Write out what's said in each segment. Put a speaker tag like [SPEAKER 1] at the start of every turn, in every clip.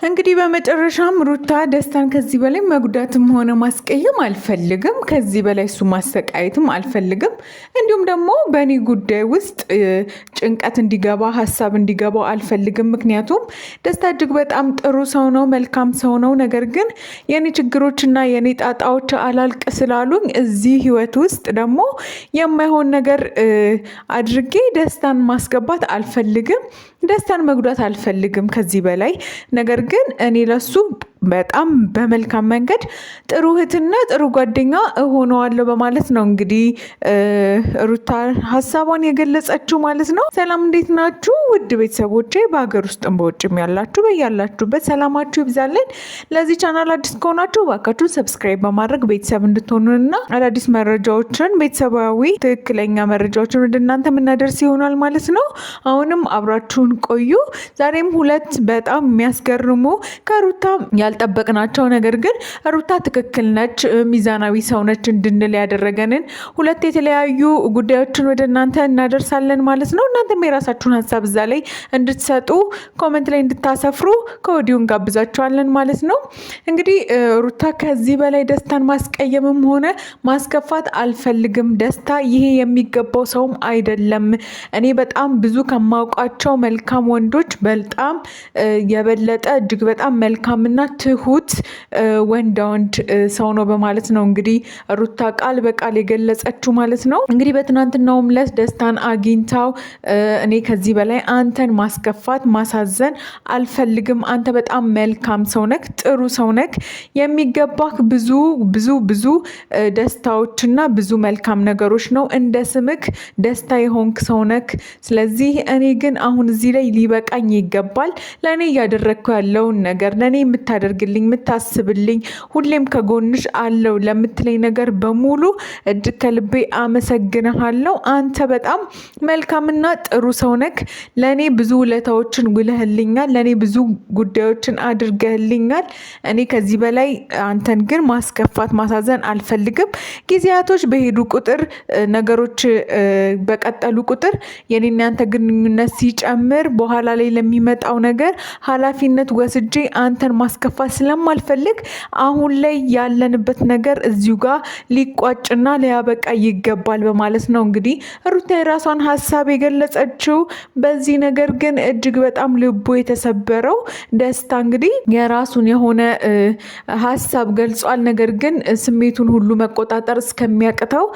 [SPEAKER 1] እንግዲህ በመጨረሻም ሩታ ደስታን ከዚህ በላይ መጉዳትም ሆነ ማስቀየም አልፈልግም። ከዚህ በላይ እሱ ማሰቃየትም አልፈልግም። እንዲሁም ደግሞ በእኔ ጉዳይ ውስጥ ጭንቀት እንዲገባ ሀሳብ እንዲገባው አልፈልግም። ምክንያቱም ደስታ እጅግ በጣም ጥሩ ሰው ነው፣ መልካም ሰው ነው። ነገር ግን የኔ ችግሮችና የኔ ጣጣዎች አላልቅ ስላሉኝ እዚህ ህይወት ውስጥ ደግሞ የማይሆን ነገር አድርጌ ደስታን ማስገባት አልፈልግም። ደስታን መጉዳት አልፈልግም ከዚህ በላይ። ነገር ግን እኔ ለሱ በጣም በመልካም መንገድ ጥሩ እህትና ጥሩ ጓደኛ እሆነዋለሁ በማለት ነው እንግዲህ ሩታ ሀሳቧን የገለጸችው ማለት ነው። ሰላም እንዴት ናችሁ ውድ ቤተሰቦቼ? በሀገር ውስጥም በውጭም ያላችሁ በያላችሁበት ሰላማችሁ ይብዛልን። ለዚህ ቻናል አዲስ ከሆናችሁ እባካችሁ ሰብስክራይብ በማድረግ ቤተሰብ እንድትሆኑና አዳዲስ መረጃዎችን ቤተሰባዊ ትክክለኛ መረጃዎችን ወደ እናንተ የምናደርስ ይሆናል ማለት ነው። አሁንም አብራችሁን ቆዩ። ዛሬም ሁለት በጣም የሚያስገርሙ ከሩታ ያልጠበቅናቸው ነገር ግን ሩታ ትክክል ነች፣ ሚዛናዊ ሰው ነች እንድንል ያደረገንን ሁለት የተለያዩ ጉዳዮችን ወደ እናንተ እናደርሳለን ማለት ነው። እናንተም የራሳችሁን ሀሳብ እዛ ላይ እንድትሰጡ ኮመንት ላይ እንድታሰፍሩ ከወዲሁ እንጋብዛችኋለን ማለት ነው። እንግዲህ ሩታ ከዚህ በላይ ደስታን ማስቀየምም ሆነ ማስከፋት አልፈልግም። ደስታ ይሄ የሚገባው ሰውም አይደለም። እኔ በጣም ብዙ ከማውቃቸው መልካም ወንዶች በጣም የበለጠ እጅግ በጣም መልካምና ትሁት ወንድ ሰው ነው በማለት ነው እንግዲህ ሩታ ቃል በቃል የገለጸችው ማለት ነው። እንግዲህ በትናንትናውም ዕለት ደስታን አግኝታው እኔ ከዚህ በላይ አንተን ማስከፋት ማሳዘን አልፈልግም። አንተ በጣም መልካም ሰው ነክ፣ ጥሩ ሰው ነክ፣ የሚገባህ ብዙ ብዙ ብዙ ደስታዎችና ብዙ መልካም ነገሮች ነው። እንደ ስምክ ደስታ የሆንክ ሰው ነክ። ስለዚህ እኔ ግን አሁን እዚህ ላይ ሊበቃኝ ይገባል። ለእኔ እያደረግኩ ያለውን ነገር ለእኔ የምታደርግልኝ የምታስብልኝ ሁሌም ከጎንሽ አለው ለምትለኝ ነገር በሙሉ እጅግ ከልቤ አመሰግንሃለሁ። አንተ በጣም መልካምና ጥሩ ሰው ነክ። ለእኔ ብዙ ውለታዎችን ውለህልኛል። ለእኔ ብዙ ጉዳዮችን አድርገህልኛል። እኔ ከዚህ በላይ አንተን ግን ማስከፋት ማሳዘን አልፈልግም። ጊዜያቶች በሄዱ ቁጥር ነገሮች በቀጠሉ ቁጥር የኔና ያንተ ግንኙነት ሲጨምር በኋላ ላይ ለሚመጣው ነገር ኃላፊነት ወስጄ አንተን ማስከፋት ስለማልፈልግ አሁን ላይ ያለንበት ነገር እዚሁ ጋር ሊቋጭና ሊያበቃ ይገባል በማለት ነው እንግዲህ ሩታ የራሷን ሀሳብ የገለጸችው። በዚህ ነገር ግን እጅግ በጣም ልቡ የተሰበረው ደስታ እንግዲህ የራሱን የሆነ ሀሳብ ገልጿል። ነገር ግን ስሜቱን ሁሉ መቆጣጠር እስከሚያቅተው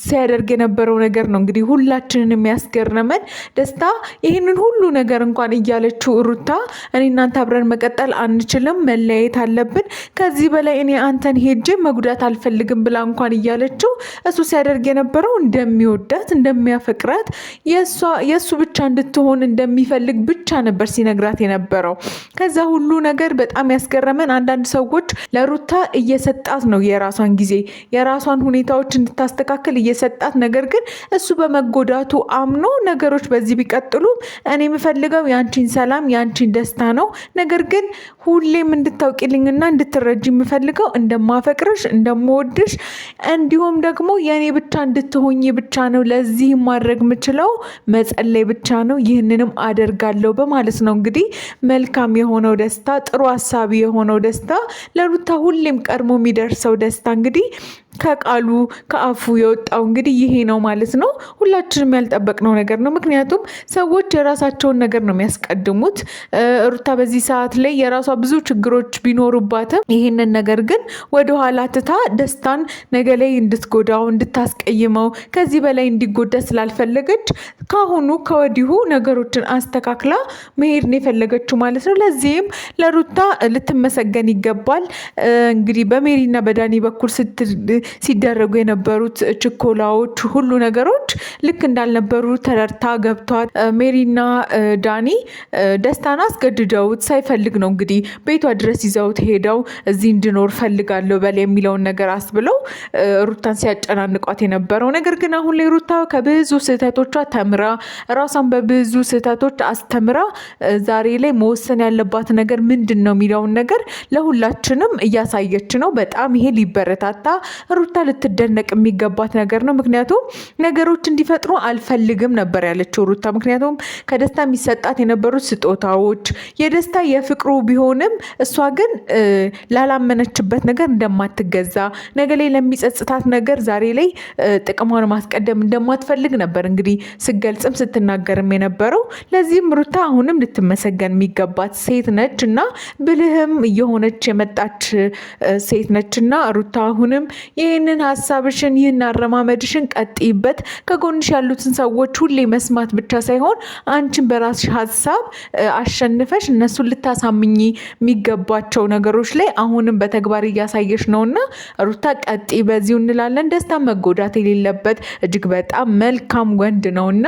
[SPEAKER 1] ሲያደርግ የነበረው ነገር ነው እንግዲህ ሁላችንን የሚያስገርመን። ደስታ ይህንን ሁሉ ነገር እንኳን እያለችው ሩታ እኔ እናንተ አብረን መቀጠል አንችልም፣ መለያየት አለብን፣ ከዚህ በላይ እኔ አንተን ሄጄ መጉዳት አልፈልግም ብላ እንኳን እያለችው እሱ ሲያደርግ የነበረው እንደሚወዳት እንደሚያፈቅራት የእሱ ብቻ እንድትሆን እንደሚፈልግ ብቻ ነበር ሲነግራት የነበረው። ከዛ ሁሉ ነገር በጣም ያስገረመን አንዳንድ ሰዎች ለሩታ እየሰጣት ነው የራሷን ጊዜ የራሷን ሁኔታዎች እንድታስተካከል እየሰጣት፣ ነገር ግን እሱ በመጎዳቱ አምኖ ነገሮች በዚህ ቢቀጥሉ እኔ የምፈልገው ያንቺን ሰላም ያንቺን ደስታ ነው። ነገር ግን ሁሌም እንድታውቂልኝና እንድትረጂ የምፈልገው እንደማፈቅርሽ እንደምወድሽ እንዲሁም ደግሞ የኔ ብቻ እንድትሆኝ ብቻ ነው። ለዚህ ማድረግ የምችለው መጸለይ ብቻ ነው። ይህንንም አደርጋለሁ በማለት ነው እንግዲህ መልካም የሆነው ደስታ፣ ጥሩ ሀሳቢ የሆነው ደስታ፣ ለሩታ ሁሌም ቀድሞ የሚደርሰው ደስታ እንግዲህ ከቃሉ ከአፉ የወጣው እንግዲህ ይሄ ነው ማለት ነው። ሁላችንም ያልጠበቅነው ነገር ነው። ምክንያቱም ሰዎች የራሳቸውን ነገር ነው የሚያስቀድሙት። ሩታ በዚህ ሰዓት ላይ የራሷ ብዙ ችግሮች ቢኖሩባትም ይህንን ነገር ግን ወደኋላ ትታ ደስታን ነገ ላይ እንድትጎዳው እንድታስቀይመው ከዚህ በላይ እንዲጎዳ ስላልፈለገች ካሁኑ ከወዲሁ ነገሮችን አስተካክላ መሄድ ነው የፈለገችው ማለት ነው። ለዚህም ለሩታ ልትመሰገን ይገባል። እንግዲህ በሜሪና በዳኒ በኩል ሲደረጉ የነበሩት ችኮላዎች ሁሉ ነገሮች ልክ እንዳልነበሩ ተረድታ ገብቷት ሜሪና ዳኒ ደስታን አስገድደውት ሳይፈልግ ነው እንግዲህ ቤቷ ድረስ ይዘውት ሄደው እዚህ እንድኖር ፈልጋለሁ በል የሚለውን ነገር አስብለው ሩታን ሲያጨናንቋት የነበረው። ነገር ግን አሁን ላይ ሩታ ከብዙ ስህተቶቿ ተምራ ራሷን በብዙ ስህተቶች አስተምራ ዛሬ ላይ መወሰን ያለባት ነገር ምንድን ነው የሚለውን ነገር ለሁላችንም እያሳየች ነው። በጣም ይሄ ሊበረታታ ሩታ ልትደነቅ የሚገባት ነገር ነው። ምክንያቱም ነገሮች እንዲፈጥሩ አልፈልግም ነበር ያለችው ሩታ። ምክንያቱም ከደስታ የሚሰጣት የነበሩት ስጦታዎች የደስታ የፍቅሩ ቢሆንም እሷ ግን ላላመነችበት ነገር እንደማትገዛ ነገ ላይ ለሚጸጽታት ነገር ዛሬ ላይ ጥቅሟን ማስቀደም እንደማትፈልግ ነበር እንግዲህ ስገልጽም ስትናገርም የነበረው። ለዚህም ሩታ አሁንም ልትመሰገን የሚገባት ሴት ነች እና ብልህም እየሆነች የመጣች ሴት ነች እና ሩታ አሁንም ይህንን ሀሳብሽን ይህን አረማመድሽን ቀጥይበት። ከጎንሽ ያሉትን ሰዎች ሁሌ መስማት ብቻ ሳይሆን አንቺን በራስሽ ሀሳብ አሸንፈሽ እነሱን ልታሳምኚ የሚገባቸው ነገሮች ላይ አሁንም በተግባር እያሳየሽ ነውና ሩታ ቀጥይ በዚሁ እንላለን። ደስታ መጎዳት የሌለበት እጅግ በጣም መልካም ወንድ ነውና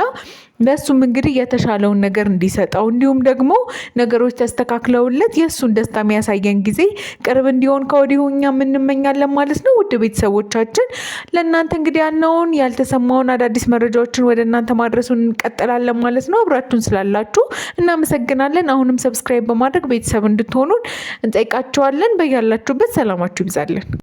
[SPEAKER 1] ለሱም እንግዲህ የተሻለውን ነገር እንዲሰጠው እንዲሁም ደግሞ ነገሮች ተስተካክለውለት የእሱን ደስታ የሚያሳየን ጊዜ ቅርብ እንዲሆን ከወዲሁ እኛም እንመኛለን ማለት ነው። ውድ ቤተሰቦቻችን ለእናንተ እንግዲህ ያልነውን ያልተሰማውን አዳዲስ መረጃዎችን ወደ እናንተ ማድረሱን እንቀጥላለን ማለት ነው። አብራችሁን ስላላችሁ እናመሰግናለን። አሁንም ሰብስክራይብ በማድረግ ቤተሰብ እንድትሆኑን እንጠይቃችኋለን። በያላችሁበት ሰላማችሁ ይብዛለን።